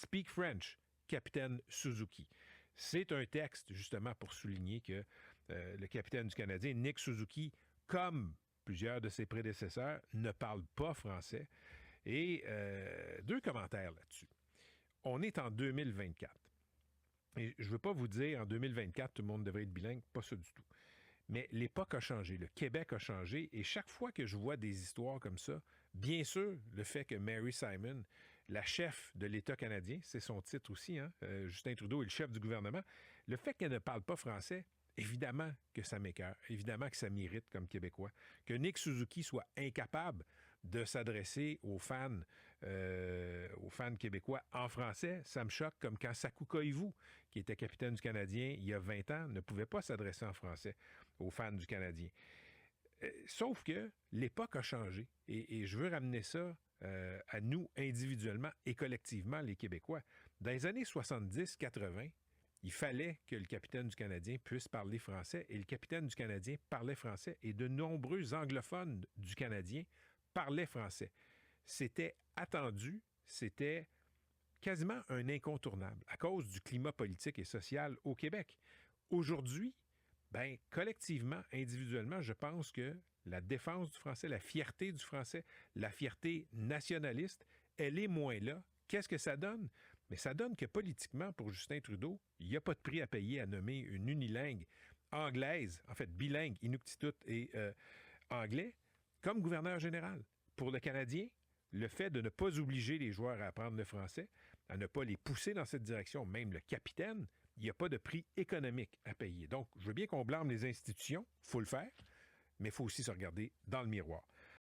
Speak French, capitaine Suzuki. C'est un texte, justement, pour souligner que le capitaine du Canadien, Nick Suzuki, comme plusieurs de ses prédécesseurs, ne parle pas français. Et 2 commentaires là-dessus. On est en 2024. Et je ne veux pas vous dire, en 2024, tout le monde devrait être bilingue, pas ça du tout. Mais l'époque a changé, le Québec a changé, et chaque fois que je vois des histoires comme ça, bien sûr, le fait que Mary Simon, la chef de l'État canadien, c'est son titre aussi, hein, Justin Trudeau est le chef du gouvernement, le fait qu'elle ne parle pas français, évidemment que ça m'écoeure, évidemment que ça m'irrite comme Québécois. Que Nick Suzuki soit incapable de s'adresser aux fans québécois en français, ça me choque, comme quand Sakou Koivu, qui était capitaine du Canadien il y a 20 ans, ne pouvait pas s'adresser en français aux fans du Canadien. Sauf que l'époque a changé et je veux ramener ça à nous individuellement et collectivement, les Québécois. Dans les années 70-80, il fallait que le capitaine du Canadien puisse parler français et le capitaine du Canadien parlait français et de nombreux anglophones du Canadien parlaient français. C'était attendu, c'était quasiment un incontournable à cause du climat politique et social au Québec. Aujourd'hui, collectivement, individuellement, je pense que la défense du français, la fierté du français, la fierté nationaliste, elle est moins là. Qu'est-ce que ça donne? Mais ça donne que politiquement, pour Justin Trudeau, il n'y a pas de prix à payer à nommer une unilingue anglaise, en fait bilingue, Inuktitut et anglais, comme gouverneur général. Pour le Canadien, le fait de ne pas obliger les joueurs à apprendre le français, à ne pas les pousser dans cette direction, même le capitaine, il n'y a pas de prix économique à payer. Donc, je veux bien qu'on blâme les institutions, il faut le faire, mais il faut aussi se regarder dans le miroir.